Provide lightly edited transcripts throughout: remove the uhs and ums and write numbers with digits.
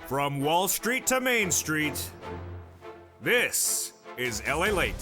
From Wall Street to Main Street, this is LALATE.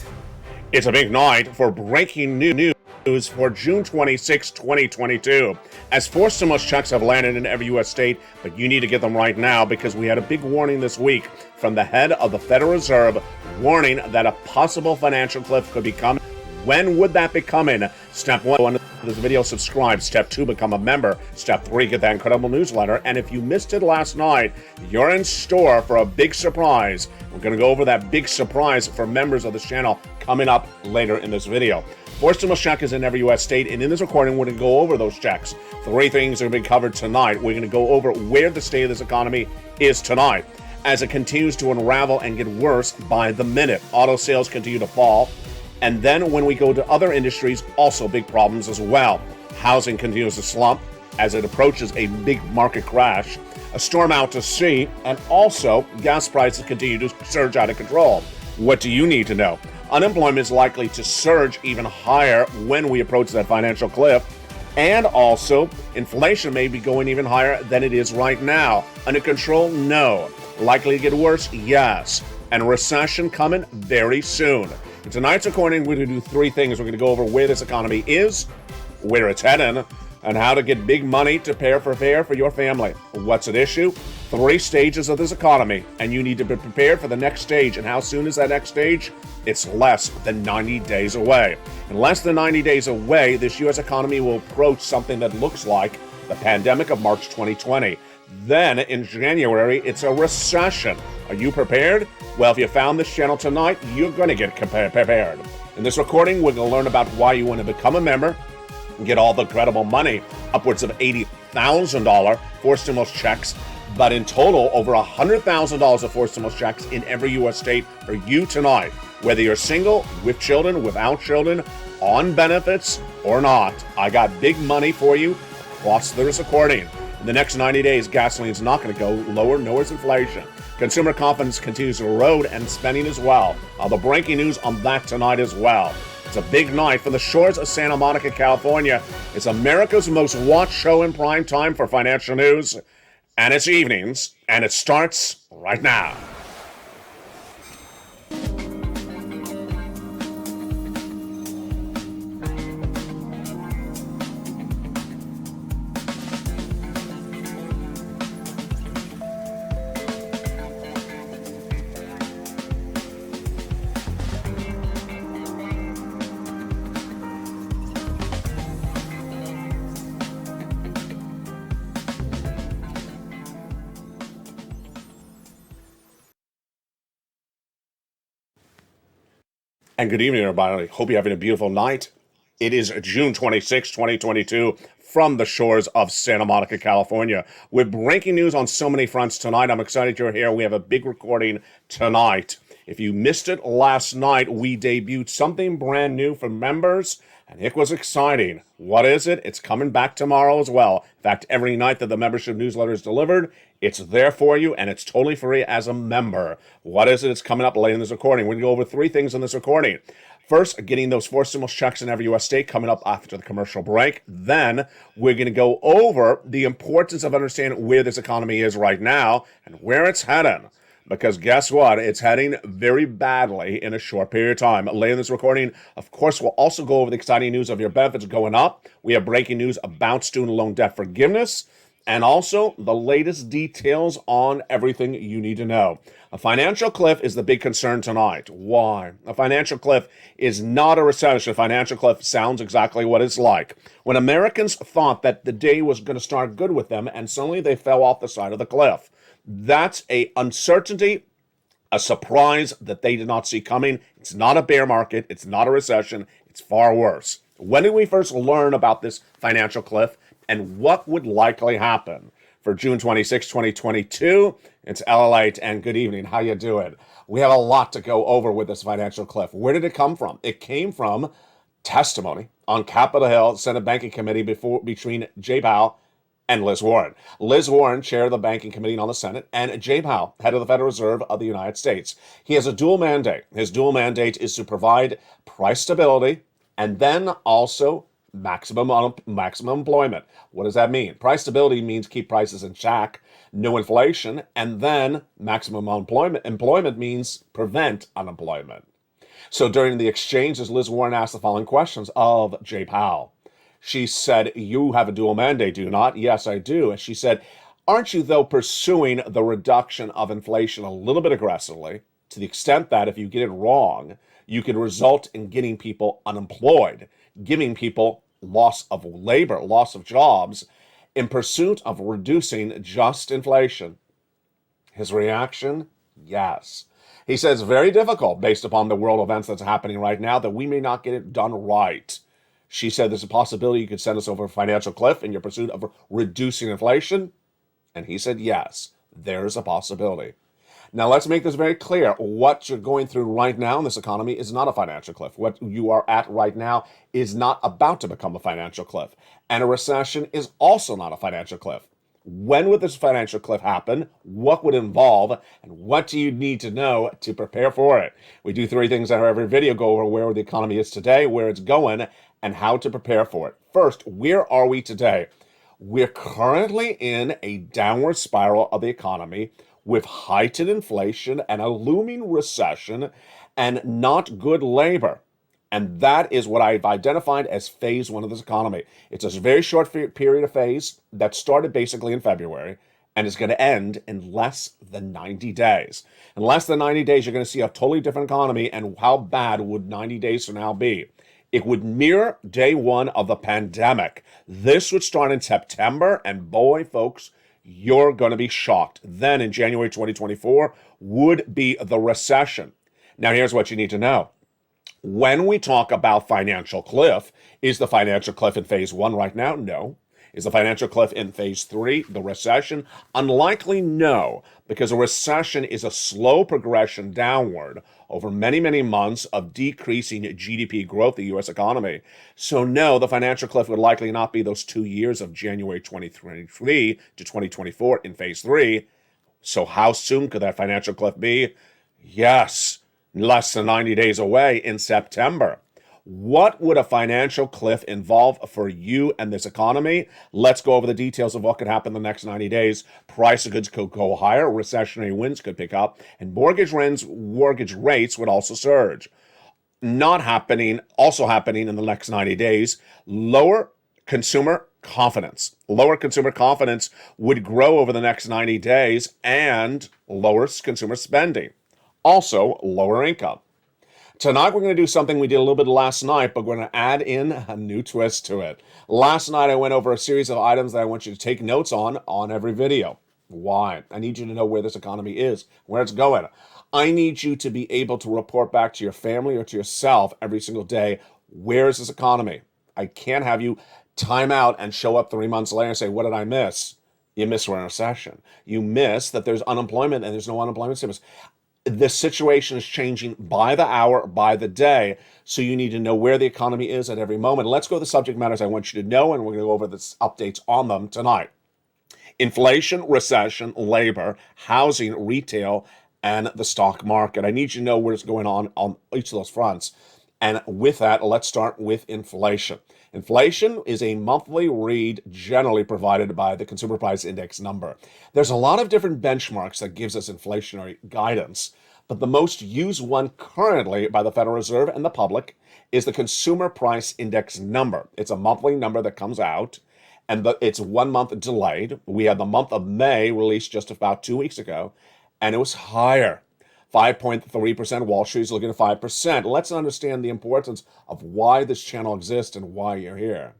It's a big night for breaking news for June 26, 2022, as forced stimulus checks have landed in every U.S. state, but you need to get them right now because we had a big warning this week from the head of the Federal Reserve warning that a possible financial cliff could be coming. When would that be coming? Step 1, this video, subscribe. Step 2, become a member. Step 3, get that incredible newsletter. And if you missed it last night, you're in store for a big surprise. We're going to go over that big surprise for members of this channel coming up later in this video. Forced stimulus check is in every U.S. state, and in this recording, we're going to go over those checks. 3 things are going to be covered tonight. We're going to go over where the state of this economy is tonight, as it continues to unravel and get worse by the minute. Auto sales continue to fall. And then when we go to other industries, also big problems as well. Housing continues to slump as it approaches a big market crash. A storm out to sea, and also gas prices continue to surge out of control. What do you need to know? Unemployment is likely to surge even higher when we approach that financial cliff. And also, inflation may be going even higher than it is right now. Under control? No. Likely to get worse? Yes. And recession coming very soon. In tonight's recording, we're going to do 3 things. We're going to go over where this economy is, where it's heading, and how to get big money to pay for fare for your family. What's at issue? 3 stages of this economy, and you need to be prepared for the next stage. And how soon is that next stage? It's less than 90 days away. In less than 90 days away, this U.S. economy will approach something that looks like the pandemic of March 2020. Then, in January, it's a recession. Are you prepared? Well, if you found this channel tonight, you're going to get prepared. In this recording, we're going to learn about why you want to become a member and get all the incredible money, upwards of $80,000 for stimulus checks, but in total, over $100,000 of forced stimulus checks in every U.S. state for you tonight. Whether you're single, with children, without children, on benefits, or not, I got big money for you across this recording. In the next 90 days, gasoline is not going to go lower, nor is inflation. Consumer confidence continues to erode and spending as well. The breaking news on that tonight as well. It's a big night from the shores of Santa Monica, California. It's America's most watched show in prime time for financial news, and it's evenings, and it starts right now. And good evening, everybody. Hope you're having a beautiful night. It is June 26, 2022, from the shores of Santa Monica, California. With breaking news on so many fronts tonight, I'm excited you're here. We have a big recording tonight. If you missed it last night, we debuted something brand new for members, and it was exciting. What is it? It's coming back tomorrow as well. In fact, every night that the membership newsletter is delivered, it's there for you, and it's totally free as a member. What is it? It's coming up later in this recording. We're going to go over 3 things in this recording. First, getting those forced stimulus checks in every U.S. state coming up after the commercial break. Then, we're going to go over the importance of understanding where this economy is right now and where it's heading. Because guess what? It's heading very badly in a short period of time. Later in this recording, of course, we'll also go over the exciting news of your benefits going up. We have breaking news about student loan debt forgiveness, and also the latest details on everything you need to know. A financial cliff is the big concern tonight. Why? A financial cliff is not a recession. A financial cliff sounds exactly what it's like. When Americans thought that the day was going to start good with them, and suddenly they fell off the side of the cliff. That's a uncertainty, a surprise that they did not see coming. It's not a bear market. It's not a recession. It's far worse. When did we first learn about this financial cliff and what would likely happen? For June 26, 2022, it's LALATE, and good evening. How you doing? We have a lot to go over with this financial cliff. Where did it come from? It came from testimony on Capitol Hill Senate Banking Committee between Jay Powell and Liz Warren. Liz Warren, chair of the Banking Committee on the Senate, and Jay Powell, head of the Federal Reserve of the United States. He has a dual mandate. His dual mandate is to provide price stability and then also maximum employment. What does that mean? Price stability means keep prices in check, no inflation, and then maximum employment means prevent unemployment. So during the exchanges, Liz Warren asked the following questions of Jay Powell. She said, "You have a dual mandate, do you not?" "Yes, I do." And she said, "Aren't you, though, pursuing the reduction of inflation a little bit aggressively, to the extent that if you get it wrong, you could result in getting people unemployed, giving people loss of labor, loss of jobs, in pursuit of reducing just inflation?" His reaction, yes. He says, very difficult based upon the world events that's happening right now, that we may not get it done right. She said, there's a possibility you could send us over a financial cliff in your pursuit of reducing inflation. And he said, yes, there's a possibility. Now, let's make this very clear. What you're going through right now in this economy is not a financial cliff. What you are at right now is not about to become a financial cliff. And a recession is also not a financial cliff. When would this financial cliff happen? What would it involve? And what do you need to know to prepare for it? We do three things in our every video: go over where the economy is today, where it's going, and how to prepare for it. First, where are we today? We're currently in a downward spiral of the economy with heightened inflation and a looming recession and not good labor. And that is what I've identified as phase one of this economy. It's a very short period of phase that started basically in February and is going to end in less than 90 days. In less than 90 days, you're going to see a totally different economy. And how bad would 90 days from now be? It would mirror day one of the pandemic. This would start in September, and boy, folks, you're going to be shocked. Then in January 2024 would be the recession. Now, here's what you need to know. When we talk about financial cliff, is the financial cliff in phase one right now? No. Is the financial cliff in phase three, the recession? Unlikely, no, because a recession is a slow progression downward over many, many months of decreasing GDP growth, the U.S. economy. So no, the financial cliff would likely not be those 2 years of January 2023 to 2024 in phase three. So how soon could that financial cliff be? Yes, less than 90 days away in September. What would a financial cliff involve for you and this economy? Let's go over the details of what could happen in the next 90 days. Price of goods could go higher, recessionary winds could pick up, and mortgage rates would also surge. Also happening in the next 90 days, lower consumer confidence. Lower consumer confidence would grow over the next 90 days and lower consumer spending. Also, lower income. Tonight, we're going to do something we did a little bit last night, but we're going to add in a new twist to it. Last night, I went over a series of items that I want you to take notes on every video. Why? I need you to know where this economy is, where it's going. I need you to be able to report back to your family or to yourself every single day, where is this economy? I can't have you time out and show up 3 months later and say, what did I miss? You miss we're in a recession. You miss that there's unemployment and there's no unemployment stimulus. The situation is changing by the hour, by the day, so you need to know where the economy is at every moment. Let's go to the subject matters I want you to know, and we're going to go over the updates on them tonight. Inflation, recession, labor, housing, retail, and the stock market. I need you to know what's going on each of those fronts. And with that, let's start with inflation. Inflation is a monthly read generally provided by the Consumer Price Index number. There's a lot of different benchmarks that gives us inflationary guidance, but the most used one currently by the Federal Reserve and the public is the Consumer Price Index number. It's a monthly number that comes out, and it's 1 month delayed. We had the month of May released just about 2 weeks ago, and it was higher. 5.3%. Wall Street's looking at 5%. Let's understand the importance of why this channel exists and why you're here.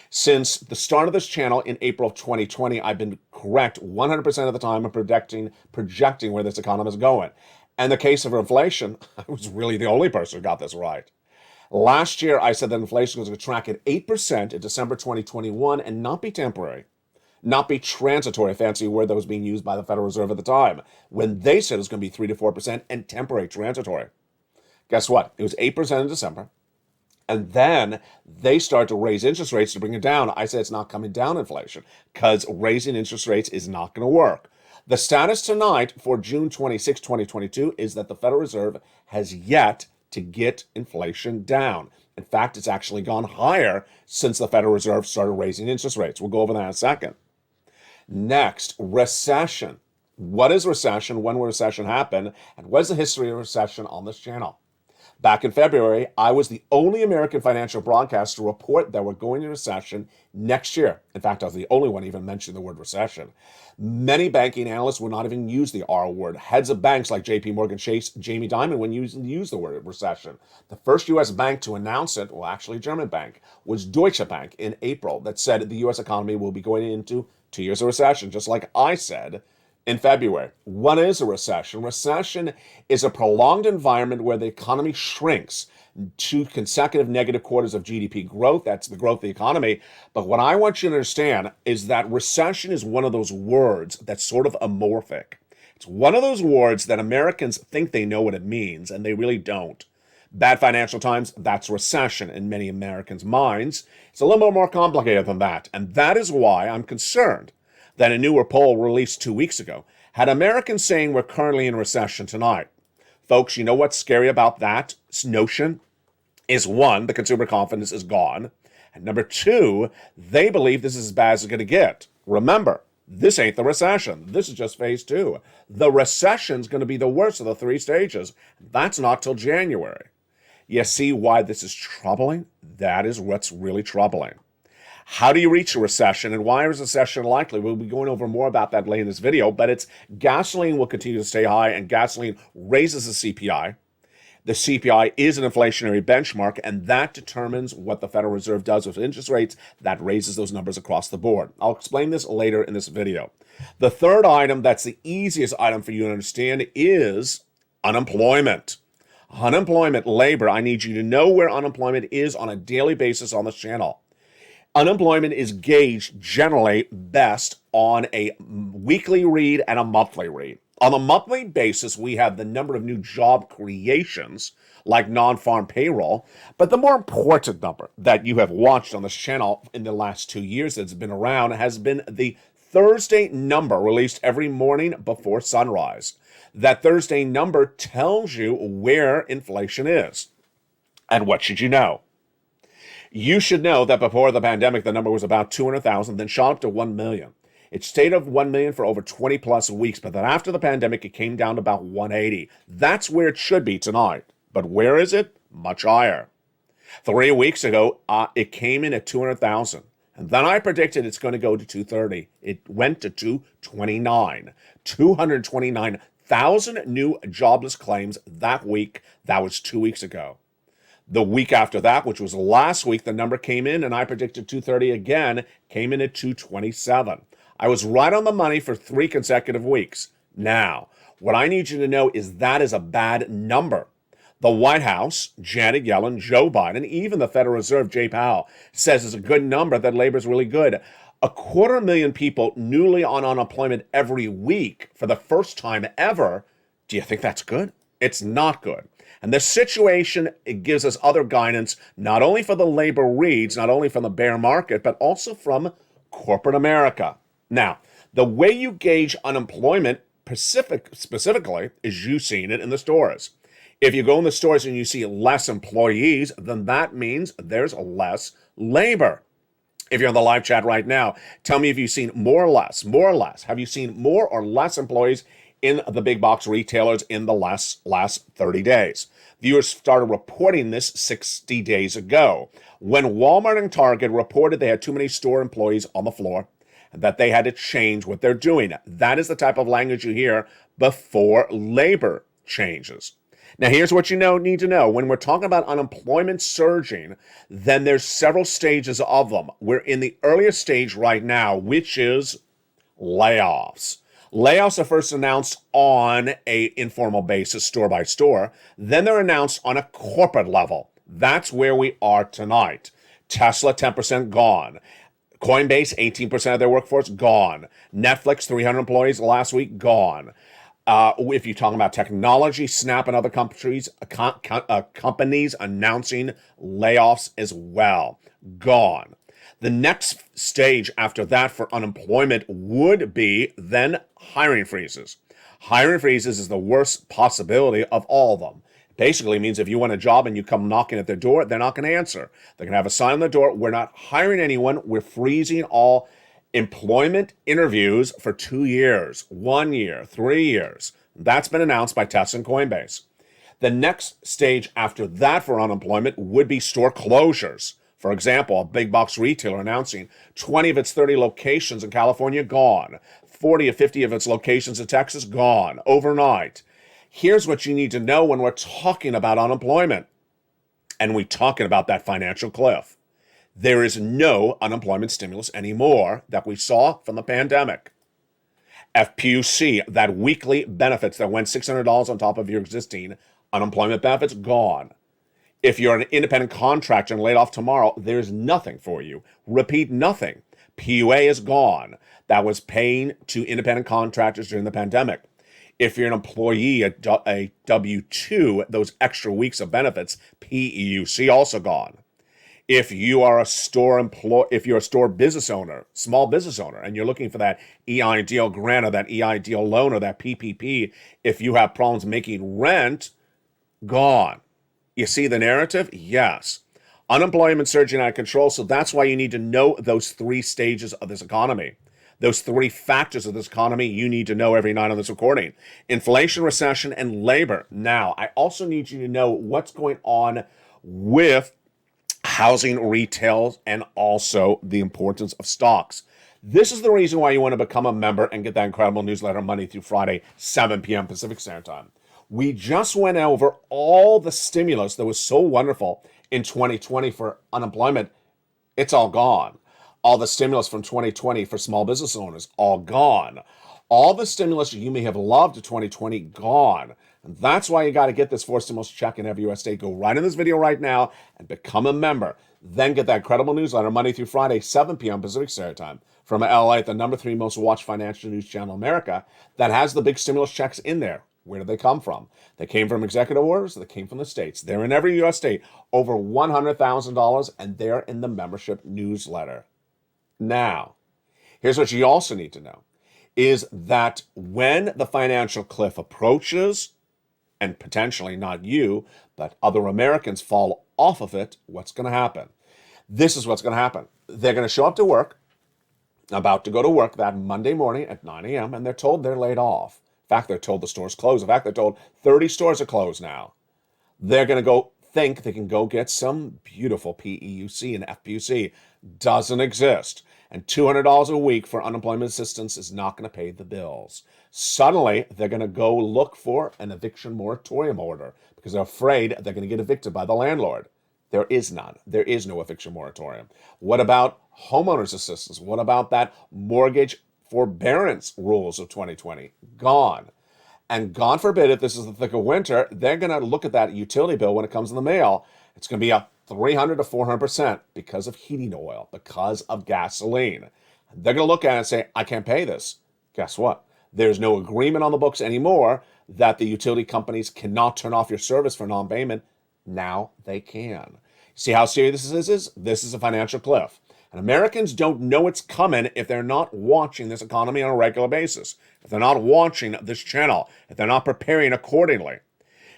Since the start of this channel in April of 2020, I've been correct 100% of the time in projecting where this economy is going. And the case of inflation, I was really the only person who got this right. Last year, I said that inflation was going to track at 8% in December 2021 and not be temporary. Not be transitory, a fancy word that was being used by the Federal Reserve at the time, when they said it was going to be 3 to 4% and temporary, transitory. Guess what? It was 8% in December. And then they started to raise interest rates to bring it down. I said it's not coming down, inflation, because raising interest rates is not going to work. The status tonight for June 26, 2022 is that the Federal Reserve has yet to get inflation down. In fact, it's actually gone higher since the Federal Reserve started raising interest rates. We'll go over that in a second. Next, recession. What is recession? When will recession happen? And what is the history of recession on this channel? Back in February, I was the only American financial broadcaster to report that we're going into recession next year. In fact, I was the only one even mentioning the word recession. Many banking analysts would not even use the R word. Heads of banks like JP Morgan Chase, Jamie Dimon wouldn't use the word recession. The first U.S. bank to announce it, well, actually a German bank, was Deutsche Bank in April, that said the U.S. economy will be going into 2 years of recession, just like I said in February. What is a recession? Recession is a prolonged environment where the economy shrinks. 2 consecutive negative quarters of GDP growth. That's the growth of the economy. But what I want you to understand is that recession is one of those words that's sort of amorphic. It's one of those words that Americans think they know what it means, and they really don't. Bad financial times, that's recession in many Americans' minds. It's a little bit more complicated than that. And that is why I'm concerned that a newer poll released 2 weeks ago had Americans saying we're currently in recession tonight. Folks, you know what's scary about that notion? Is one, the consumer confidence is gone. And number 2, they believe this is as bad as it's going to get. Remember, this ain't the recession. This is just phase 2. The recession's going to be the worst of the 3 stages. That's not till January. You see why this is troubling? That is what's really troubling. How do you reach a recession, and why is a recession likely? We'll be going over more about that later in this video, but it's gasoline will continue to stay high, and gasoline raises the CPI. The CPI is an inflationary benchmark, and that determines what the Federal Reserve does with interest rates. That raises those numbers across the board. I'll explain this later in this video. The third item, that's the easiest item for you to understand, is unemployment. Unemployment, labor. I need you to know where unemployment is on a daily basis on this channel. Unemployment is gauged generally best on a weekly read and a monthly read. On a monthly basis, we have the number of new job creations, like non-farm payroll, but the more important number that you have watched on this channel in the last 2 years that's been around has been the Thursday number released every morning before sunrise. That Thursday number tells you where inflation is. And what should you know? You should know that before the pandemic, the number was about 200,000, then shot up to 1 million. It stayed at 1 million for over 20 plus weeks, but then after the pandemic, it came down to about 180. That's where it should be tonight. But where is it? Much higher. 3 weeks ago, it came in at 200,000. And then I predicted it's going to go to 230. It went to 229. 229,000 new jobless claims that week. That was 2 weeks ago. The week after that, which was last week, the number came in, and I predicted 230 again, came in at 227. I was right on the money for 3 consecutive weeks. Now, what I need you to know is that is a bad number. The White House, Janet Yellen, Joe Biden, even the Federal Reserve, Jay Powell, says it's a good number, that labor is really good. 250,000 people newly on unemployment every week for the first time ever. Do you think that's good? It's not good. And the situation, it gives us other guidance, not only for the labor reads, not only from the bear market, but also from corporate America. Now, the way you gauge unemployment specifically is you seeing it in the stores. If you go in the stores and you see less employees, then that means there's less labor. If you're in the live chat right now, tell me if you've seen more or less, more or less. Have you seen more or less employees in the big box retailers in the last 30 days? Viewers started reporting this 60 days ago when Walmart and Target reported they had too many store employees on the floor and that they had to change what they're doing. That is the type of language you hear before labor changes. Now, here's what you need to know. When we're talking about unemployment surging, then there's several stages of them. We're in the earliest stage right now, which is layoffs. Layoffs are first announced on an informal basis, store by store. Then they're announced on a corporate level. That's where we are tonight. Tesla, 10% gone. Coinbase, 18% of their workforce gone. Netflix, 300 employees last week, gone. If you're talking about technology, Snap and other companies announcing layoffs as well, gone. The next stage after that for unemployment would be then hiring freezes. Hiring freezes is the worst possibility of all of them. Basically means if you want a job and you come knocking at their door, they're not going to answer. They're going to have a sign on the door. We're not hiring anyone. We're freezing all employment interviews for 2 years, 1 year, 3 years. That's been announced by Tesla and Coinbase. The next stage after that for unemployment would be store closures. For example, a big box retailer announcing 20 of its 30 locations in California gone, 40 or 50 of its locations in Texas gone overnight. Here's what you need to know when we're talking about unemployment and we're talking about that financial cliff. There is no unemployment stimulus anymore that we saw from the pandemic. FPUC, that weekly benefits that went $600 on top of your existing unemployment benefits, gone. If you're an independent contractor and laid off tomorrow, there's nothing for you. Repeat, nothing. PUA is gone. That was paying to independent contractors during the pandemic. If you're an employee, a W-2, those extra weeks of benefits, PEUC also gone. If you are a if you're a store business owner, small business owner, and you're looking for that EIDL grant or that EIDL loan or that PPP, if you have problems making rent, gone. You see the narrative? Yes. Unemployment surging out of control, so that's why you need to know those 3 stages of this economy. Those 3 factors of this economy you need to know every night on this recording. Inflation, recession, and labor. Now, I also need you to know what's going on with housing, retail, and also the importance of stocks. This is the reason why you want to become a member and get that incredible newsletter Monday through Friday, 7 p.m. Pacific Standard Time. We just went over all the stimulus that was so wonderful in 2020 for unemployment. It's all gone. All the stimulus from 2020 for small business owners, all gone. All the stimulus you may have loved in 2020, gone. And that's why you got to get this 4 stimulus check in every U.S. state. Go right in this video right now and become a member. Then get that incredible newsletter Monday through Friday, 7 p.m. Pacific Standard Time from LALATE, the number 3 most watched financial news channel in America, that has the big stimulus checks in there. Where did they come from? They came from executive orders. They came from the states. They're in every U.S. state, over $100,000, and they're in the membership newsletter. Now, here's what you also need to know, is that when the financial cliff approaches, and potentially not you, but other Americans fall off of it, what's going to happen? This is what's going to happen. They're going to show up to work, about to go to work that Monday morning at 9 a.m., and they're told they're laid off. In fact, they're told the store's closed. In fact, they're told 30 stores are closed now. They're going to go think they can go get some beautiful PEUC and FPUC. Doesn't exist. And $200 a week for unemployment assistance is not going to pay the bills. Suddenly, they're going to go look for an eviction moratorium order because they're afraid they're going to get evicted by the landlord. There is none. There is no eviction moratorium. What about homeowners assistance? What about that mortgage forbearance rules of 2020? Gone. And God forbid, if this is the thick of winter, they're going to look at that utility bill when it comes in the mail. It's going to be up 300 to 400% because of heating oil, because of gasoline. They're going to look at it and say, I can't pay this. Guess what? There's no agreement on the books anymore that the utility companies cannot turn off your service for non-payment. Now they can. See how serious this is? This is a financial cliff. And Americans don't know it's coming if they're not watching this economy on a regular basis, if they're not watching this channel, if they're not preparing accordingly.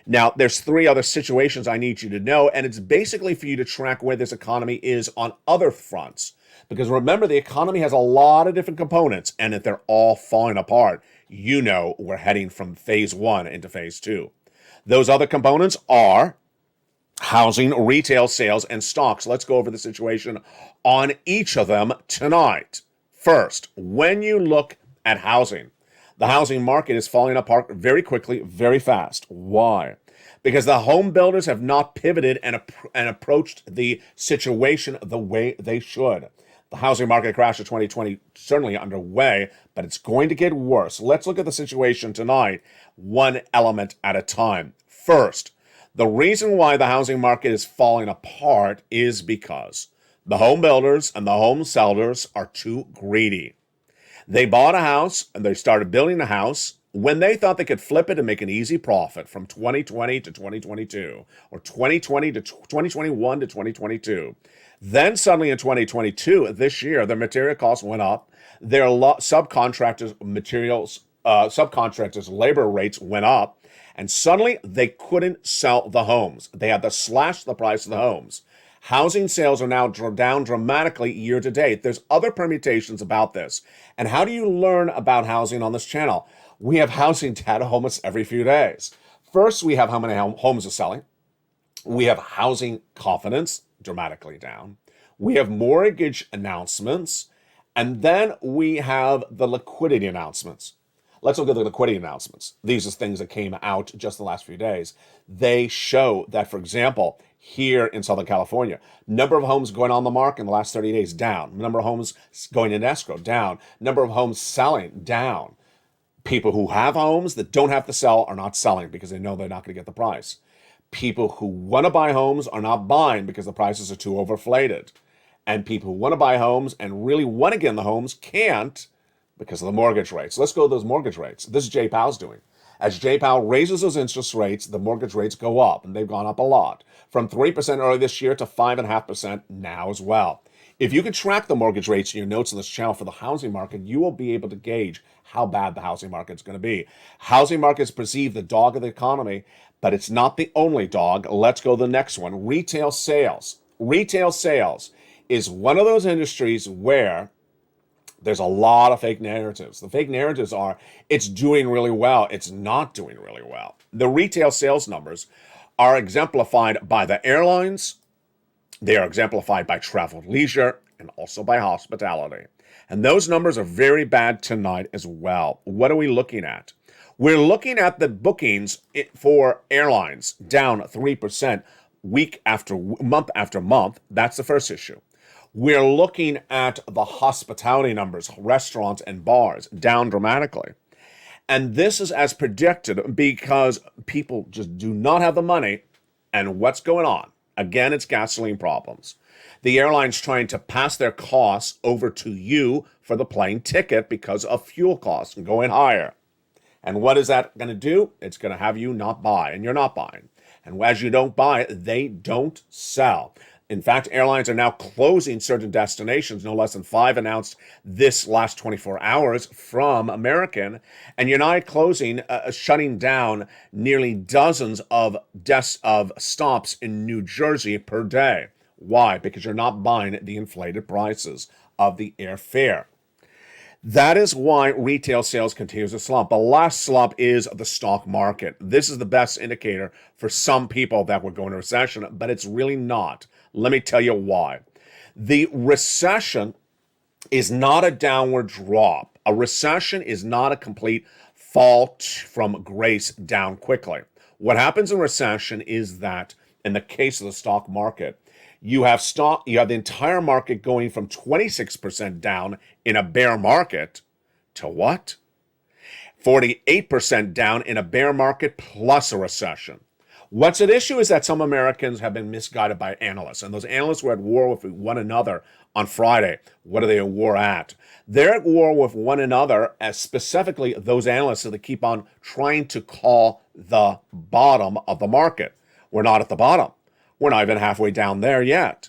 Now, there's 3 other situations I need you to know, and it's basically for you to track where this economy is on other fronts. Because remember, the economy has a lot of different components, and if they're all falling apart, you know we're heading from phase 1 into phase 2. Those other components are housing, retail sales, and stocks. Let's go over the situation on each of them tonight. First, when you look at housing, the housing market is falling apart very quickly, very fast. Why? Because the home builders have not pivoted and approached the situation the way they should. The housing market crash of 2020 certainly underway, but it's going to get worse. Let's look at the situation tonight, one element at a time. First, the reason why the housing market is falling apart is because the home builders and the home sellers are too greedy. They bought a house and they started building a house when they thought they could flip it and make an easy profit from 2020 to 2022 or 2020 to 2021 to 2022. Then suddenly in 2022, this year, their material costs went up. Their subcontractors' materials subcontractors' labor rates went up, and suddenly they couldn't sell the homes. They had to slash the price of the homes. Housing sales are now down dramatically year to date. There's other permutations about this. And how do you learn about housing on this channel? We have housing data almost every few days. First, we have how many homes are selling. We have housing confidence dramatically down. We have mortgage announcements. And then we have the liquidity announcements. Let's look at the liquidity announcements. These are things that came out just the last few days. They show that, for example, here in Southern California, number of homes going on the market in the last 30 days, down. Number of homes going in escrow, down. Number of homes selling, down. People who have homes that don't have to sell are not selling because they know they're not going to get the price. People who want to buy homes are not buying because the prices are too overinflated. And people who want to buy homes and really want to get in the homes can't because of the mortgage rates. Let's go to those mortgage rates. This is Jay Powell's doing. As Jay Powell raises those interest rates, the mortgage rates go up, and they've gone up a lot. From 3% early this year to 5.5% now as well. If you can track the mortgage rates in your notes on this channel for the housing market, you will be able to gauge how bad the housing market is going to be. Housing market is perceived the dog of the economy, but it's not the only dog. Let's go to the next one. Retail sales. Retail sales is one of those industries where there's a lot of fake narratives. The fake narratives are, it's doing really well. It's not doing really well. The retail sales numbers are exemplified by the airlines. They are exemplified by travel and leisure and also by hospitality. And those numbers are very bad tonight as well. What are we looking at? We're looking at the bookings for airlines down 3% week after month after month. That's the first issue. We're looking at the hospitality numbers, restaurants and bars, down dramatically. And this is as predicted because people just do not have the money. And what's going on? Again, it's gasoline problems. The airline's trying to pass their costs over to you for the plane ticket because of fuel costs going higher. And what is that going to do? It's going to have you not buy, and you're not buying. And as you don't buy, they don't sell. In fact, airlines are now closing certain destinations, no less than 5 announced this last 24 hours from American. And United closing, shutting down nearly dozens of stops in New Jersey per day. Why? Because you're not buying the inflated prices of the airfare. That is why retail sales continues to slump. The last slump is the stock market. This is the best indicator for some people that we're going to recession, but it's really not. Let me tell you why. The recession is not a downward drop. A recession is not a complete fall from grace down quickly. What happens in recession is that, in the case of the stock market, you have the entire market going from 26% down in a bear market to what? 48% down in a bear market plus a recession. What's at issue is that some Americans have been misguided by analysts, and those analysts were at war with one another on Friday. What are they at war at? They're at war with one another, as specifically those analysts that keep on trying to call the bottom of the market. We're not at the bottom. We're not even halfway down there yet.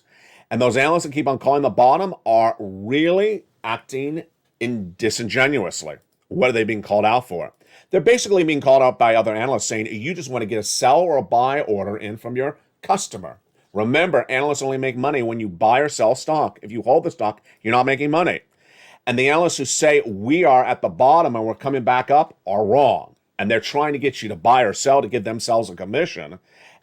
And those analysts that keep on calling the bottom are really acting disingenuously. What are they being called out for? They're basically being called out by other analysts saying, you just want to get a sell or a buy order in from your customer. Remember, analysts only make money when you buy or sell stock. If you hold the stock, you're not making money. And the analysts who say we are at the bottom and we're coming back up are wrong. And they're trying to get you to buy or sell to give themselves a commission.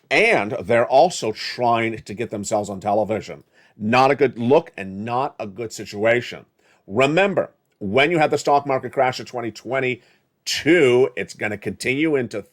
And they're also trying to get themselves on television. Not a good look and not a good situation. Remember, when you had the stock market crash in 2022, it's going to continue into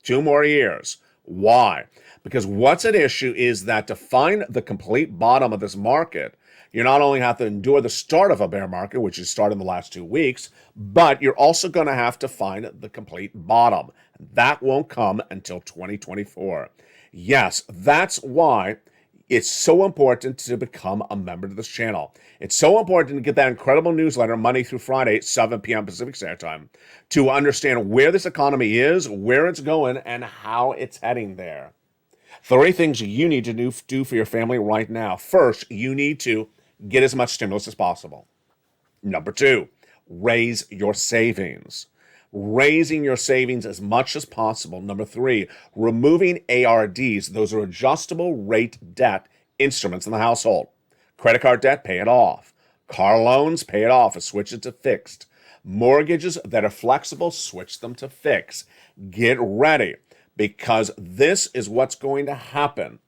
2 more years. Why? Because what's at issue is that to find the complete bottom of this market, you not only have to endure the start of a bear market, which is started in the last 2 weeks, but you're also going to have to find the complete bottom. That won't come until 2024. Yes, that's why it's so important to become a member of this channel. It's so important to get that incredible newsletter Monday through Friday, 7 p.m. Pacific Standard Time, to understand where this economy is, where it's going, and how it's heading there. 3 things you need to do for your family right now. First, you need to get as much stimulus as possible. Number 2, raise your savings. raising your savings as much as possible. Number 3, removing ARDs. Those are adjustable rate debt instruments in the household. Credit card debt, pay it off. Car loans, pay it off and switch it to fixed. Mortgages that are flexible, switch them to fixed. Get ready, because this is what's going to happen.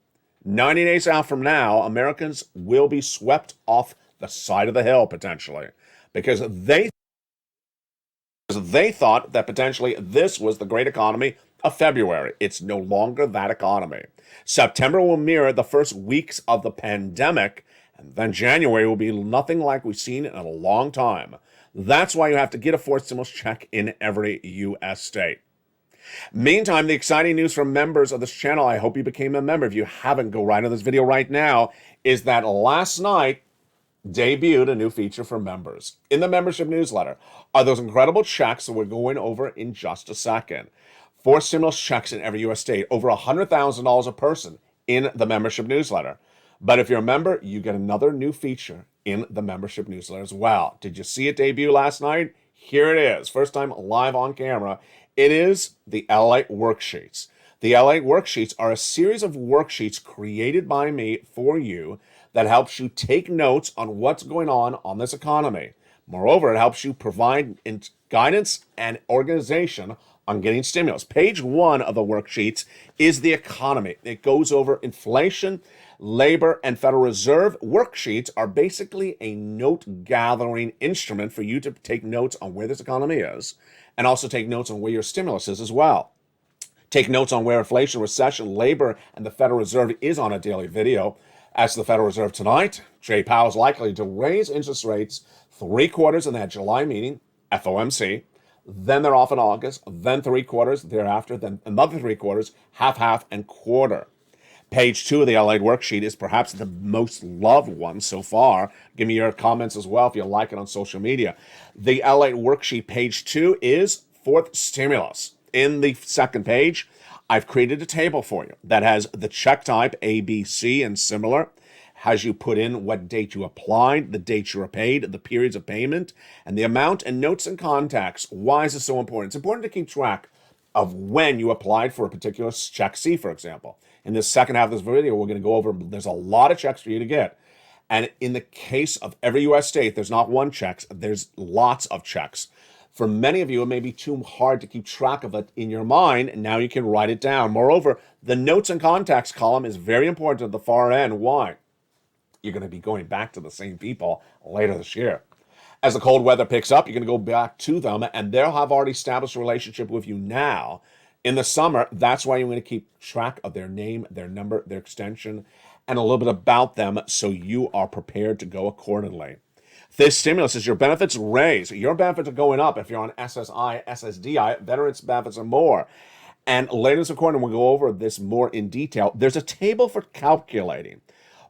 90 days out from now, Americans will be swept off the side of the hill potentially, because they thought that potentially this was the great economy of February. It's no longer that economy. September will mirror the first weeks of the pandemic, and then January will be nothing like we've seen in a long time. That's why you have to get a fourth stimulus check in every U.S. state. Meantime, the exciting news from members of this channel, I hope you became a member. If you haven't, go right on this video right now, is that last night debuted a new feature for members. In the membership newsletter are those incredible checks that we're going over in just a second. 4 stimulus checks in every U.S. state, over $100,000 a person in the membership newsletter. But if you're a member, you get another new feature in the membership newsletter as well. Did you see it debut last night? Here it is. First time live on camera. It is the LALATE worksheets. The LALATE worksheets are a series of worksheets created by me for you that helps you take notes on what's going on this economy. Moreover, it helps you provide guidance and organization on getting stimulus. Page 1 of the worksheets is the economy. It goes over inflation, labor, and Federal Reserve. Worksheets are basically a note-gathering instrument for you to take notes on where this economy is, and also take notes on where your stimulus is as well. Take notes on where inflation, recession, labor, and the Federal Reserve is on a daily video. As to the Federal Reserve tonight, Jay Powell is likely to raise interest rates 3 quarters in that July meeting, FOMC. Then they're off in August, then 3 quarters thereafter, then another 3 quarters, half, and quarter. Page 2 of the LALATE worksheet is perhaps the most loved one so far. Give me your comments as well if you like it on social media. The LALATE worksheet, page 2, is fourth stimulus. In the second page, I've created a table for you that has the check type A, B, C, and similar. Has you put in what date you applied, the date you were paid, the periods of payment, and the amount, and notes and contacts. Why is it so important? It's important to keep track of when you applied for a particular check C, for example. In this second half of this video, we're going to go over, there's a lot of checks for you to get. And in the case of every U.S. state, there's not one check, there's lots of checks. For many of you, it may be too hard to keep track of it in your mind, and now you can write it down. Moreover, the notes and contacts column is very important at the far end. Why? You're going to be going back to the same people later this year. As the cold weather picks up, you're going to go back to them, and they'll have already established a relationship with you now. In the summer, that's why you're going to keep track of their name, their number, their extension, and a little bit about them so you are prepared to go accordingly. This stimulus is your benefits raise. Your benefits are going up if you're on SSI, SSDI, veterans benefits and more. And later in this recording, we'll go over this more in detail. There's a table for calculating.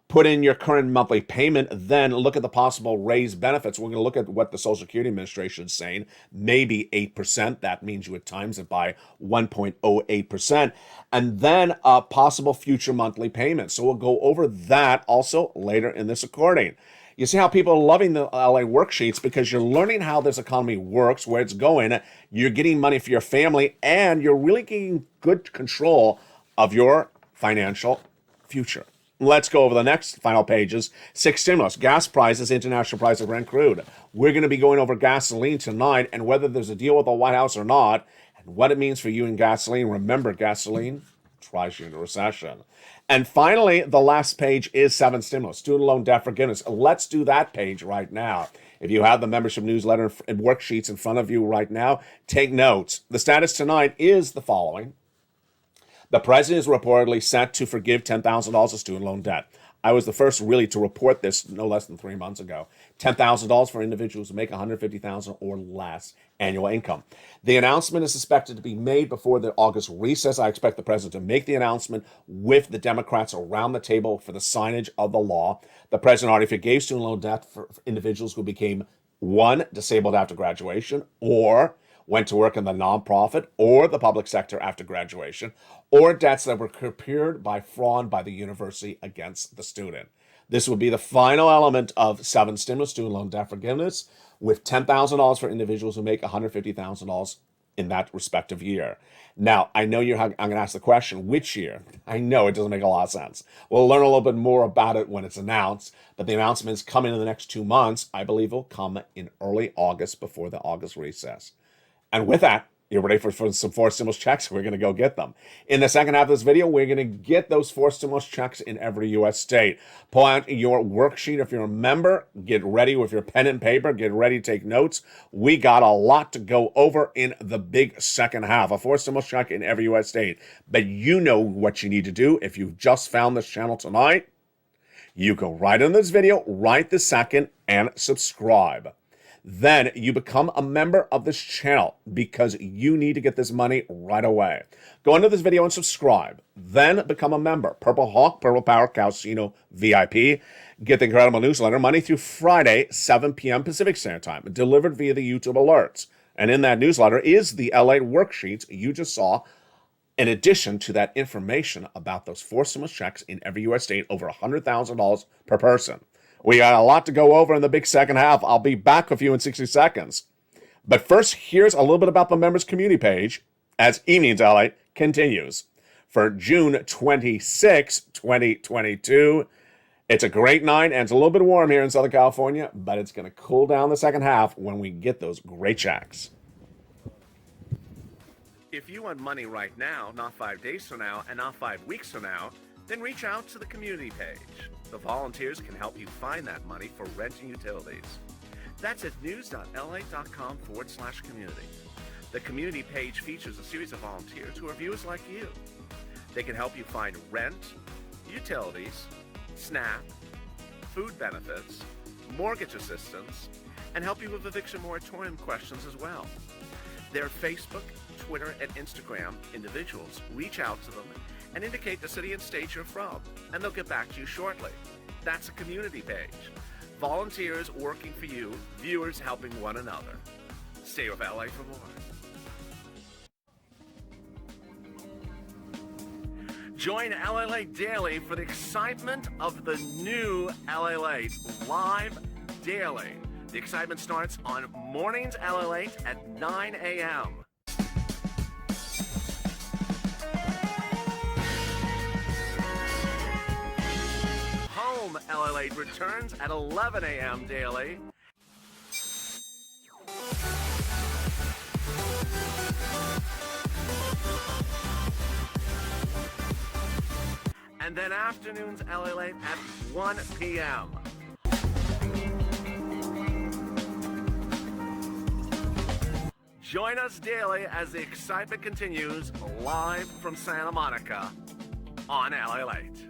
Put in your current monthly payment, then look at the possible raised benefits. We're going to look at what the Social Security Administration is saying, maybe 8%. That means you would times it by 1.08%. And then a possible future monthly payment. So we'll go over that also later in this recording. You see how people are loving the LA worksheets because you're learning how this economy works, where it's going. You're getting money for your family, and you're really getting good control of your financial future. Let's go over the next final pages. 6 stimulus, gas prices, international price of Brent crude. We're going to be going over gasoline tonight and whether there's a deal with the White House or not, and what it means for you in gasoline. Remember, gasoline tries you into recession. And finally, the last page is 7 stimulus, student loan debt forgiveness. Let's do that page right now. If you have the membership newsletter and worksheets in front of you right now, take notes. The status tonight is the following. The president is reportedly set to forgive $10,000 of student loan debt. I was the first really to report this no less than 3 months ago. $10,000 for individuals who make $150,000 or less annual income. The announcement is suspected to be made before the August recess. I expect the president to make the announcement with the Democrats around the table for the signage of the law. The president already forgave student loan debt for individuals who became 1, disabled after graduation, or went to work in the nonprofit or the public sector after graduation, or debts that were procured by fraud by the university against the student. This would be the final element of 7 stimulus, student loan debt forgiveness, with $10,000 for individuals who make $150,000 or in that respective year. Now, I know I'm going to ask the question, which year? I know it doesn't make a lot of sense. We'll learn a little bit more about it when it's announced, but the announcement's coming in the next 2 months. I believe will come in early August before the August recess. And with that, you're ready for some forced stimulus checks? We're going to go get them. In the second half of this video, we're going to get those forced stimulus checks in every U.S. state. Pull out your worksheet if you're a member. Get ready with your pen and paper. Get ready to take notes. We got a lot to go over in the big second half. A forced stimulus check in every U.S. state. But you know what you need to do if you've just found this channel tonight. You go right in this video, right this second, and subscribe. Then you become a member of this channel because you need to get this money right away. Go into this video and subscribe. Then become a member. Purple Hawk, Purple Power, Casino VIP. Get the incredible newsletter Monday through Friday, 7 p.m. Pacific Standard Time, delivered via the YouTube alerts. And in that newsletter is the LALATE worksheets you just saw, in addition to that information about those forced stimulus checks in every U.S. state, over $100,000 per person. We got a lot to go over in the big second half. I'll be back with you in 60 seconds. But first, here's a little bit about the members community page as Evenings LA continues. For June 26, 2022, it's a great night and it's a little bit warm here in Southern California, but it's going to cool down the second half when we get those great checks. If you want money right now, not 5 days from now, and not 5 weeks from now, then reach out to the community page. The volunteers can help you find that money for rent and utilities. That's at news.la.com/community. The community page features a series of volunteers who are viewers like you. They can help you find rent, utilities, SNAP, food benefits, mortgage assistance, and help you with eviction moratorium questions as well. Their Facebook, Twitter, and Instagram individuals reach out to them and indicate the city and state you're from, and they'll get back to you shortly. That's a community page. Volunteers working for you, viewers helping one another. Stay with LA for more. Join LALATE Daily for the excitement of the new LALATE live daily. The excitement starts on Mornings LALATE at 9 a.m. Home LALATE returns at 11 a.m. daily. And then afternoons LALATE at 1 p.m. Join us daily as the excitement continues live from Santa Monica on LALATE.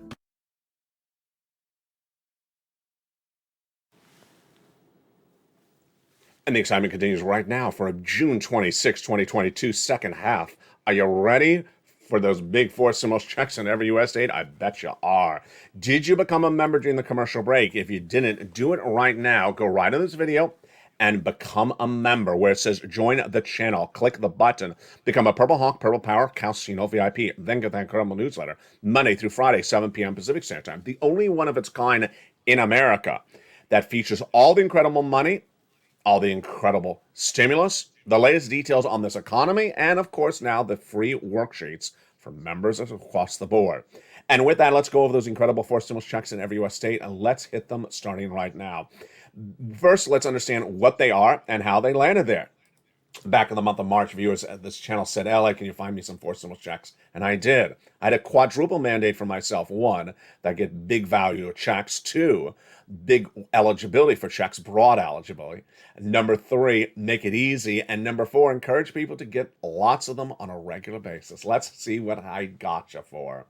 And the excitement continues right now for a June 26, 2022 second half. Are you ready for those big forced stimulus checks in every U.S. state? I bet you are. Did you become a member during the commercial break? If you didn't, do it right now. Go right in this video and become a member where it says join the channel. Click the button. Become a Purple Hawk, Purple Power, Casino VIP. Then get that incredible newsletter Monday through Friday, 7 p.m. Pacific Standard Time. The only one of its kind in America that features all the incredible money, all the incredible stimulus, the latest details on this economy, and of course now the free worksheets for members across the board. And with that, let's go over those incredible forced stimulus checks in every U.S. state, and let's hit them starting right now. First, let's understand what they are and how they landed there. Back in the month of March, viewers at this channel said, LA, can you find me some forced stimulus checks? And I did. I had a quadruple mandate for myself. One, that get big value checks. Two, big eligibility for checks, broad eligibility. Number three, make it easy. And number four, encourage people to get lots of them on a regular basis. Let's see what I gotcha for.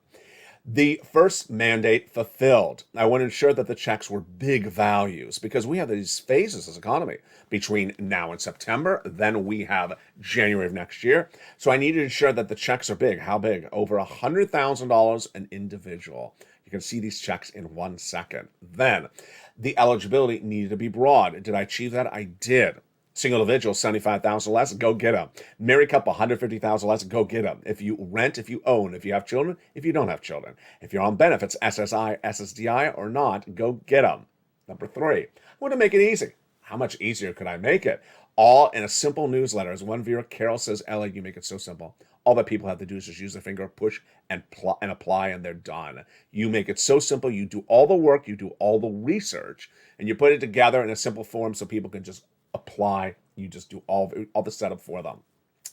The first mandate fulfilled. I want to ensure that the checks were big values because we have these phases as economy between now and September. Then we have January of next year. So I need to ensure that the checks are big. How big? Over $100,000 an individual. You can see these checks in 1 second. Then the eligibility needed to be broad. Did I achieve that? I did. Single individual, $75,000 less, go get them. Married couple, $150,000 less, go get them. If you rent, if you own, if you have children, if you don't have children. If you're on benefits, SSI, SSDI, or not, go get them. Number three, I want to make it easy. How much easier could I make it? all in a simple newsletter. As one viewer, Carol says, Ella, you make it so simple. All that people have to do is just use their finger, push, and apply, and they're done. You make it so simple. You do all the work, you do all the research, and you put it together in a simple form so people can just apply. You just do all the setup for them.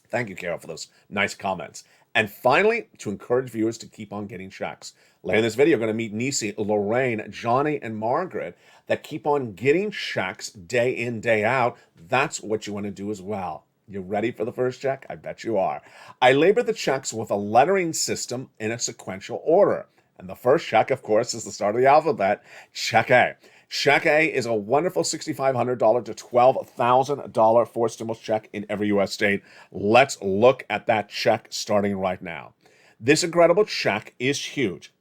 Thank you, Carol, for those nice comments. And finally, to encourage viewers to keep on getting checks. Later in this video, you're going to meet Nisi, Lorraine, Johnny, and Margaret that keep on getting checks day in, day out. That's what you want to do as well. You ready for the first check? I bet you are. I labor the checks with a lettering system in a sequential order. And the first check, of course, is the start of the alphabet, Check A. Check A is a wonderful $6,500 to $12,000 for stimulus check in every U.S. state. Let's look at that check starting right now. This incredible check is huge.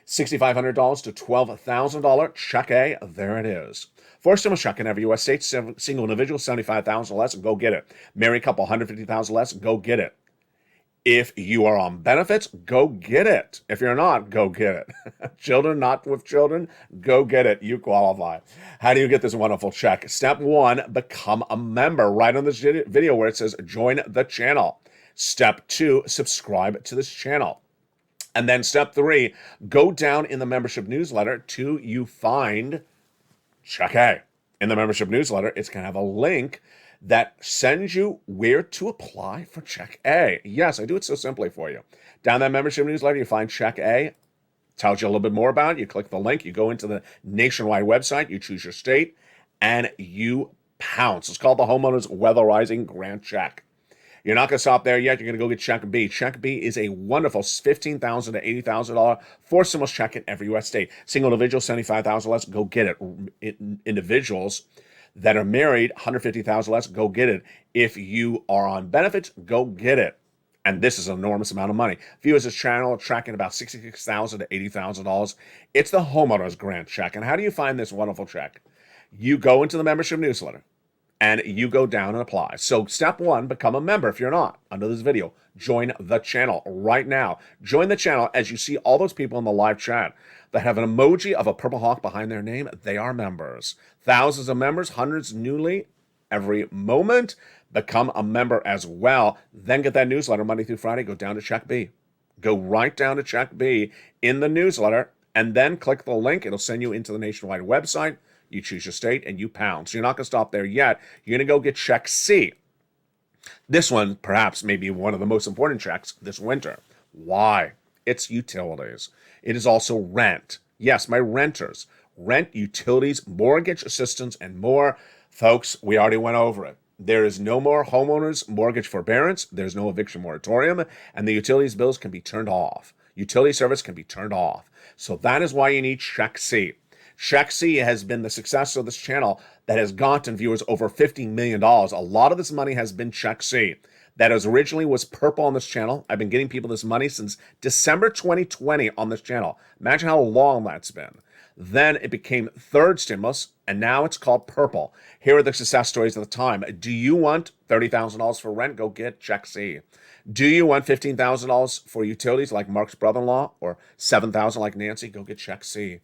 $6,500 to $12,000 Check A, there it is. For stimulus check in every U.S. state, single individual, $75,000 less, go get it. Married couple, $150,000 less, go get it. If you are on benefits, go get it. If you're not, go get it. Children, not with children, go get it. You qualify. How do you get this wonderful check? Step 1, become a member. Right on this video where it says join the channel. Step 2, subscribe to this channel. And then step 3, go down in the membership newsletter till you find Check A. In the membership newsletter, it's going to have a link that sends you where to apply for Check A. Yes, I do it so simply for you. Down that membership newsletter, you find Check A. Tells you a little bit more about it. You click the link, you go into the nationwide website, you choose your state, and you pounce. It's called the Homeowners Weatherizing Grant Check. You're not going to stop there yet. You're going to go get Check B. Check B is a wonderful $15,000 to $80,000 for stimulus check in every U.S. state. Single individual, $75,000 less, go get it. Individuals that are married, $150,000 less, go get it. If you are on benefits, go get it. And this is an enormous amount of money. Viewers of this channel are tracking about $66,000 to $80,000. It's the Homeowners Grant Check. And how do you find this wonderful check? You go into the membership newsletter and you go down and apply. So step 1, become a member if you're not. Under this video, join the channel right now. Join the channel as you see all those people in the live chat that have an emoji of a purple hawk behind their name. They are members. Thousands of members, hundreds newly every moment. Become a member as well. Then get that newsletter Monday through Friday. Go down to Check B. Go right down to Check B in the newsletter and then click the link. It'll send you into the nationwide website. You choose your state and you pounce. You're not going to stop there yet. You're going to go get Check C. This one, perhaps, may be one of the most important checks this winter. Why? It's utilities. It is also rent. Yes, my renters. Rent, utilities, mortgage assistance, and more. Folks, we already went over it. There is no more homeowners mortgage forbearance. There's no eviction moratorium, and the utilities bills can be turned off. Utility service can be turned off. So that is why you need Check C. Check C has been the success of this channel that has gotten viewers over $50 million. A lot of this money has been Check C. That originally was purple on this channel. I've been getting people this money since December 2020 on this channel. Imagine how long that's been. Then it became third stimulus, and now it's called purple. Here are the success stories of the time. Do you want $30,000 for rent? Go get Check C. Do you want $15,000 for utilities like Mark's brother-in-law or $7,000 like Nancy? Go get Check C.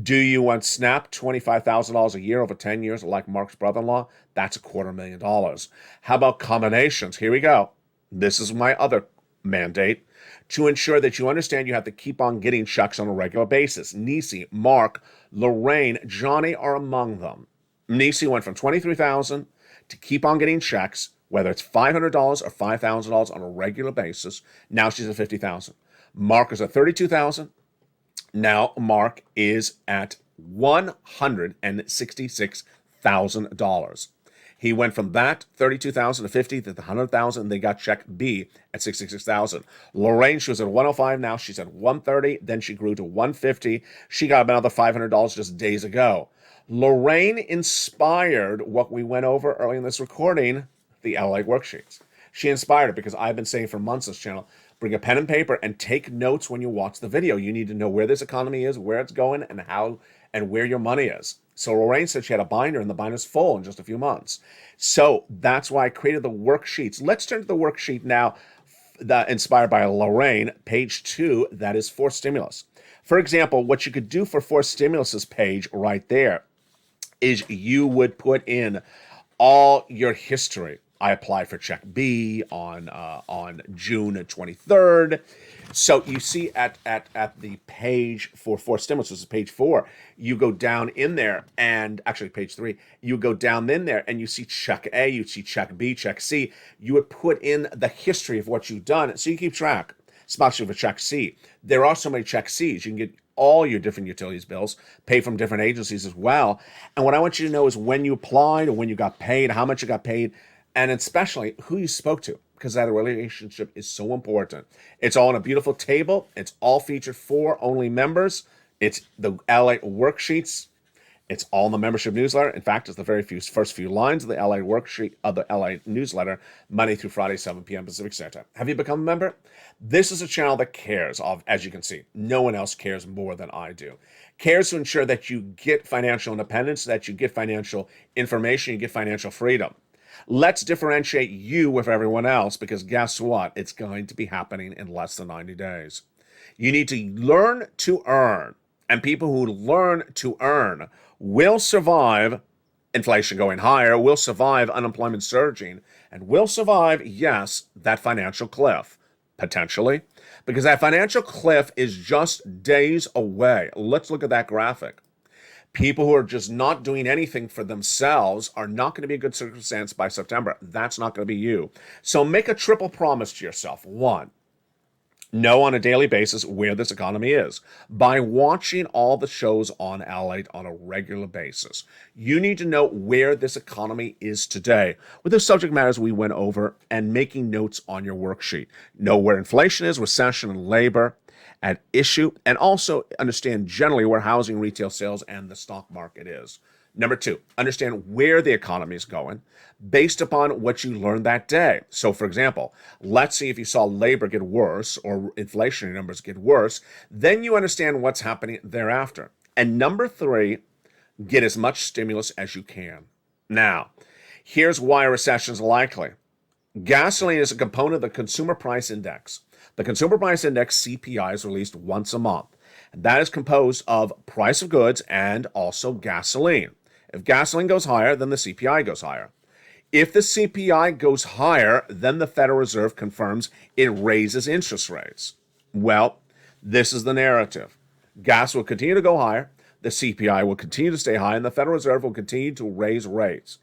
Do you want SNAP, $25,000 a year over 10 years like Mark's brother-in-law? That's $250,000. How about combinations? Here we go. This is my other mandate. To ensure that you understand you have to keep on getting checks on a regular basis. Nisi, Mark, Lorraine, Johnny are among them. Nisi went from $23,000 to keep on getting checks, whether it's $500 or $5,000 on a regular basis. Now she's at $50,000. Mark is at $32,000. Now Mark is at $166,000. He went from that $32,000 to $50,000 to $100,000. They got Check B at $66,000. Lorraine, she was at $105,000. Now she's at $130,000. Then she grew to $150,000. She got another $500 just days ago. Lorraine inspired what we went over early in this recording, the LALATE worksheets. She inspired it because I've been saying for months this channel, bring a pen and paper and take notes when you watch the video. You need to know where this economy is, where it's going, and how and where your money is. So Lorraine said she had a binder, and the binder's full in just a few months. So that's why I created the worksheets. Let's turn to the worksheet now, inspired by Lorraine, page 2, that is for stimulus. For example, what you could do for stimulus page right there is you would put in all your history. I applied for check B on June 23rd. So you see at the page for stimulus, which is page 4, you go down in there, and actually page 3, you go down in there and you see check A, you see check B, check C. You would put in the history of what you've done, so you keep track. Especially for check C. There are so many check Cs. You can get all your different utilities bills, pay from different agencies as well. And what I want you to know is when you applied or when you got paid, how much you got paid, and especially who you spoke to, because that relationship is so important. It's all on a beautiful table. It's all featured for only members. It's the LALATE worksheets. It's all in the membership newsletter. In fact, it's the first few lines of the LALATE worksheet of the LALATE newsletter, Monday through Friday, 7 p.m. Pacific Standard Time. Have you become a member? This is a channel that cares, as you can see. No one else cares more than I do. Cares to ensure that you get financial independence, that you get financial information, you get financial freedom. Let's differentiate you with everyone else, because guess what? It's going to be happening in less than 90 days. You need to learn to earn, and people who learn to earn will survive inflation going higher, will survive unemployment surging, and will survive, yes, that financial cliff, potentially, because that financial cliff is just days away. Let's look at that graphic. People who are just not doing anything for themselves are not going to be a good circumstance by September. That's not going to be you. So make a triple promise to yourself. 1, know on a daily basis where this economy is by watching all the shows on LALATE on a regular basis. You need to know where this economy is today with the subject matters we went over and making notes on your worksheet. Know where inflation is, recession, and labor at issue, and also understand generally where housing, retail sales, and the stock market is. Number 2, understand where the economy is going based upon what you learned that day. So, for example, let's see if you saw labor get worse or inflationary numbers get worse, then you understand what's happening thereafter. And number 3, get as much stimulus as you can. Now, here's why a recession is likely. Gasoline is a component of the Consumer Price Index. The Consumer Price Index, CPI, is released once a month. And that is composed of price of goods and also gasoline. If gasoline goes higher, then the CPI goes higher. If the CPI goes higher, then the Federal Reserve confirms it raises interest rates. Well, this is the narrative. Gas will continue to go higher, the CPI will continue to stay high, and the Federal Reserve will continue to raise rates.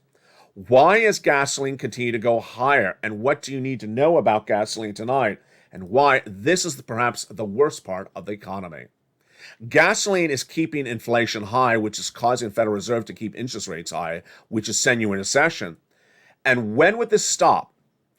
Why is gasoline continue to go higher? And what do you need to know about gasoline tonight? And why this is perhaps the worst part of the economy. Gasoline is keeping inflation high, which is causing the Federal Reserve to keep interest rates high, which is sending you in a recession. And when would this stop?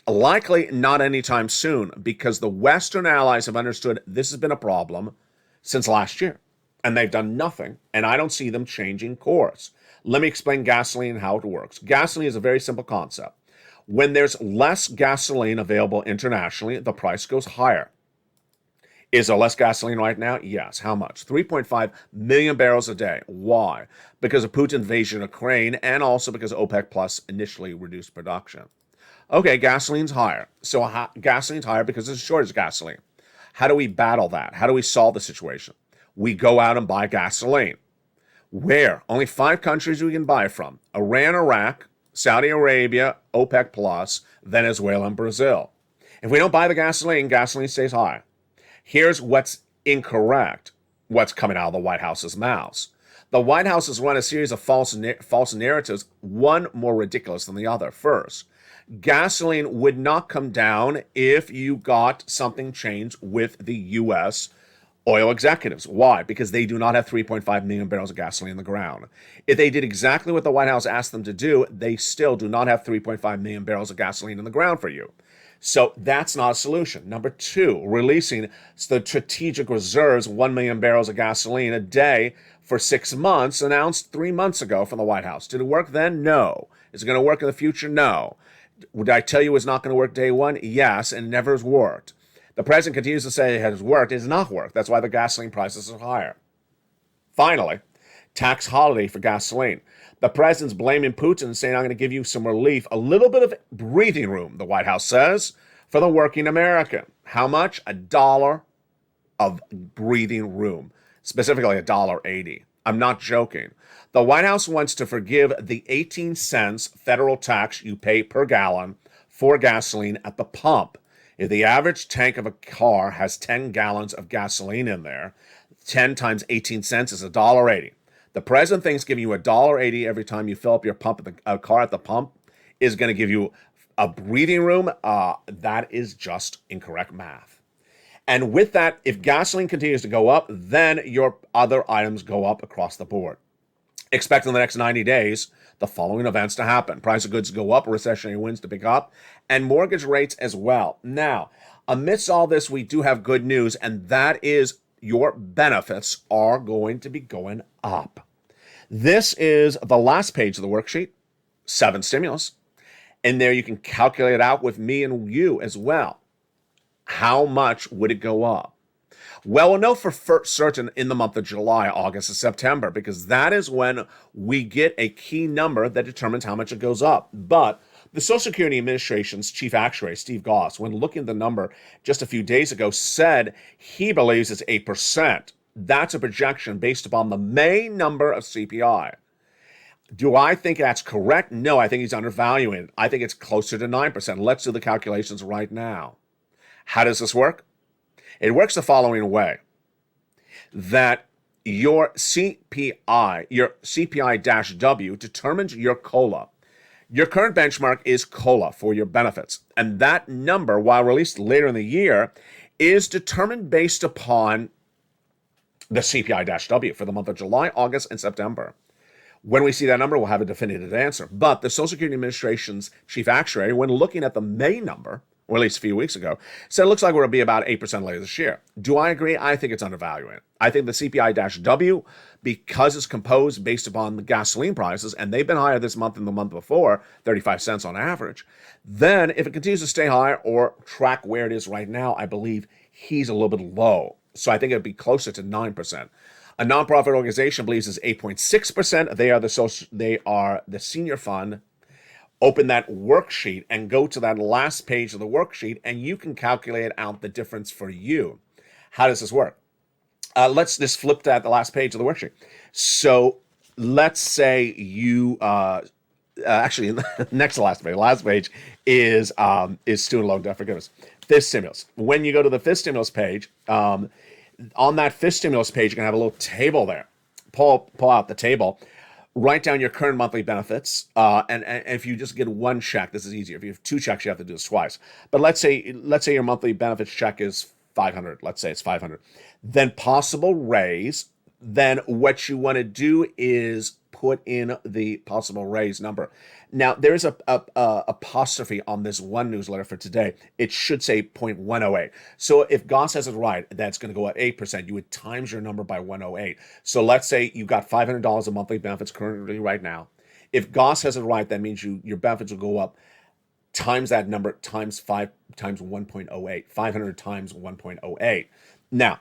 Likely not anytime soon, because the Western allies have understood this has been a problem since last year. And they've done nothing, and I don't see them changing course. Let me explain gasoline and how it works. Gasoline is a very simple concept. When there's less gasoline available internationally, the price goes higher. Is there less gasoline right now? Yes. How much? 3.5 million barrels a day. Why? Because of Putin's invasion of Ukraine, and also because OPEC Plus initially reduced production. Okay, gasoline's higher. So gasoline's higher because there's a shortage of gasoline. How do we battle that? How do we solve the situation? We go out and buy gasoline. Where? Only 5 countries we can buy from. Iran, Iraq, Saudi Arabia, OPEC Plus, Venezuela, and Brazil. If we don't buy the gasoline, gasoline stays high. Here's what's incorrect, what's coming out of the White House's mouths. The White House has run a series of false narratives, one more ridiculous than the other. First, gasoline would not come down if you got something changed with the U.S. oil executives. Why? Because they do not have 3.5 million barrels of gasoline in the ground. If they did exactly what the White House asked them to do, they still do not have 3.5 million barrels of gasoline in the ground for you. So that's not a solution. Number 2, releasing the strategic reserves, 1 million barrels of gasoline a day for 6 months, announced 3 months ago from the White House. Did it work then? No. Is it going to work in the future? No. Would I tell you it's not going to work day one? Yes, and it never has worked. The president continues to say it has worked. It has not worked. That's why the gasoline prices are higher. Finally, tax holiday for gasoline. The president's blaming Putin and saying, I'm going to give you some relief, a little bit of breathing room, the White House says, for the working American. How much? $1 of breathing room, specifically $1.80. I'm not joking. The White House wants to forgive the 18 cents federal tax you pay per gallon for gasoline at the pump. If the average tank of a car has 10 gallons of gasoline in there, 10 times 18 cents is $1.80. The president thinks giving you $1.80 every time you fill up your car at the pump is going to give you a breathing room. That is just incorrect math. And with that, if gasoline continues to go up, then your other items go up across the board. Expect in the next 90 days the following events to happen. Price of goods to go up, recessionary winds to pick up, and mortgage rates as well. Now, amidst all this, we do have good news, and that is your benefits are going to be going up. This is the last page of the worksheet, 7 stimulus. And there you can calculate it out with me and you as well. How much would it go up? Well, we'll know for certain in the month of July, August, and September, because that is when we get a key number that determines how much it goes up. But the Social Security Administration's chief actuary, Steve Goss, when looking at the number just a few days ago, said he believes it's 8%. That's a projection based upon the May number of CPI. Do I think that's correct? No, I think he's undervaluing it. I think it's closer to 9%. Let's do the calculations right now. How does this work? It works the following way. That your CPI-W determines your COLA. Your current benchmark is COLA for your benefits. And that number, while released later in the year, is determined based upon the CPI-W for the month of July, August, and September. When we see that number, we'll have a definitive answer. But the Social Security Administration's chief actuary, when looking at the May number, or at least a few weeks ago, said it looks like we're going to be about 8% later this year. Do I agree? I think it's undervaluing. I think the CPI-W, because it's composed based upon the gasoline prices, and they've been higher this month than the month before, 35 cents on average, then if it continues to stay high or track where it is right now, I believe he's a little bit low. So I think it'd be closer to 9%. A nonprofit organization believes it's 8.6%. They are the senior fund. Open that worksheet and go to that last page of the worksheet, and you can calculate out the difference for you. How does this work? Let's just flip to the last page of the worksheet. So let's say you actually next to last page is student loan debt forgiveness. Fifth stimulus. When you go to the fifth stimulus page, on that fifth stimulus page, you're gonna have a little table there. Pull out the table. Write down your current monthly benefits, and if you just get one check, this is easier. If you have 2 checks, you have to do this twice. But let's say your monthly benefits check is $500. Let's say it's $500. Then possible raise. Then what you want to do is put in the possible raise number. Now there's a apostrophe on this one newsletter for today. It should say 0.108. So if Goss has it right, that's going to go up 8%. You would times your number by 108. So let's say you got $500 of monthly benefits currently right now. If Goss has it right, that means your benefits will go up times that number times 5 times 1.08. 500 times 1.08. Now,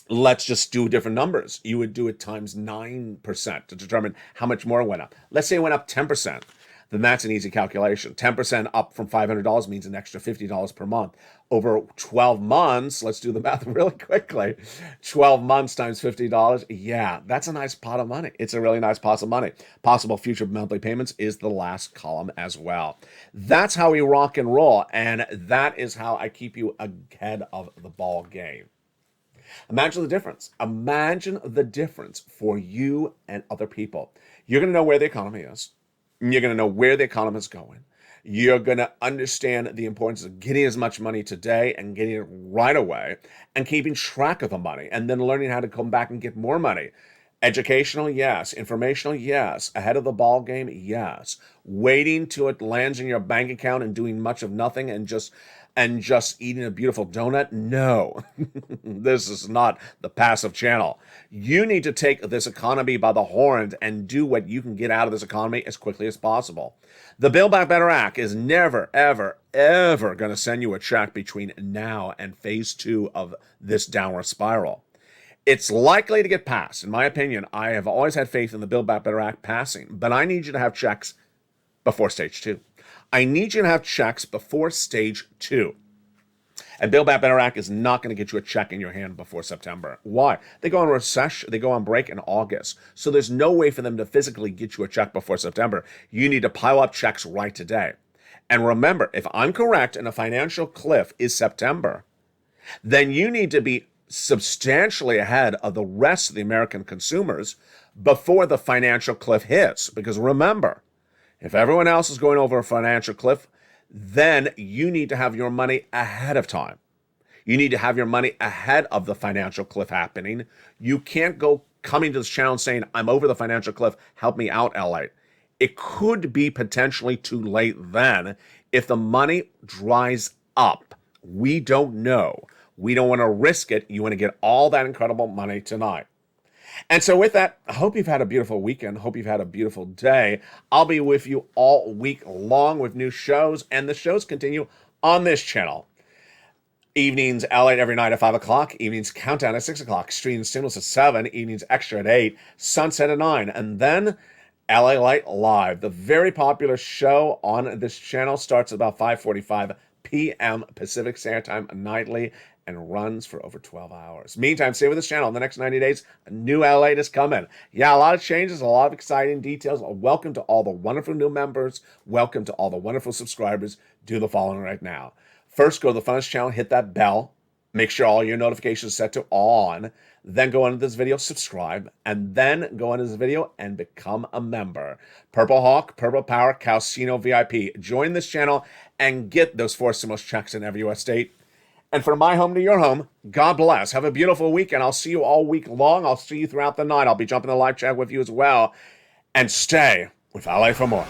let's just do different numbers. You would do it times 9% to determine how much more it went up. Let's say it went up 10%. Then that's an easy calculation. 10% up from $500 means an extra $50 per month. Over 12 months, let's do the math really quickly. 12 months times $50, yeah, that's a nice pot of money. It's a really nice pot of money. Possible future monthly payments is the last column as well. That's how we rock and roll, and that is how I keep you ahead of the ball game. Imagine the difference. Imagine the difference for you and other people. You're going to know where the economy is. You're going to know where the economy is going. You're going to understand the importance of getting as much money today and getting it right away and keeping track of the money and then learning how to come back and get more money. Educational, yes. Informational, yes. Ahead of the ball game, yes. Waiting till it lands in your bank account and doing much of nothing and just eating a beautiful donut? No, this is not the passive channel. You need to take this economy by the horns and do what you can get out of this economy as quickly as possible. The Build Back Better Act is never, ever, ever going to send you a check between now and phase 2 of this downward spiral. It's likely to get passed. In my opinion, I have always had faith in the Build Back Better Act passing, but I need you to have checks before stage 2. I need you to have checks before stage 2. And Build Back Better Act is not going to get you a check in your hand before September. Why? They go on recession, they go on break in August. So there's no way for them to physically get you a check before September. You need to pile up checks right today. And remember, if I'm correct and a financial cliff is September, then you need to be substantially ahead of the rest of the American consumers before the financial cliff hits. Because remember, if everyone else is going over a financial cliff, then you need to have your money ahead of time. You need to have your money ahead of the financial cliff happening. You can't go coming to this channel and saying, I'm over the financial cliff, help me out, LA. It could be potentially too late then if the money dries up. We don't know. We don't want to risk it. You want to get all that incredible money tonight. And so with that, I hope you've had a beautiful weekend. Hope you've had a beautiful day. I'll be with you all week long with new shows, and the shows continue on this channel. Evenings, LATE every night at 5 o'clock. Evenings, Countdown at 6 o'clock. Streams, Stimulus at 7. Evenings, Extra at 8. Sunset at 9. And then LALATE Live. The very popular show on this channel starts at about 5:45 p.m. Pacific Standard Time nightly and runs for over 12 hours. Meantime, stay with this channel. In the next 90 days, a new LATE is coming. Yeah, a lot of changes, a lot of exciting details. Welcome to all the wonderful new members. Welcome to all the wonderful subscribers. Do the following right now. First, go to the Funnest channel, hit that bell. Make sure all your notifications are set to on. Then go into this video, subscribe, and then go into this video and become a member. Purple Hawk, Purple Power, Calcino VIP. Join this channel and get those 4 stimulus checks in every U.S. state. And from my home to your home, God bless. Have a beautiful weekend. I'll see you all week long. I'll see you throughout the night. I'll be jumping the live chat with you as well. And stay with LA for more.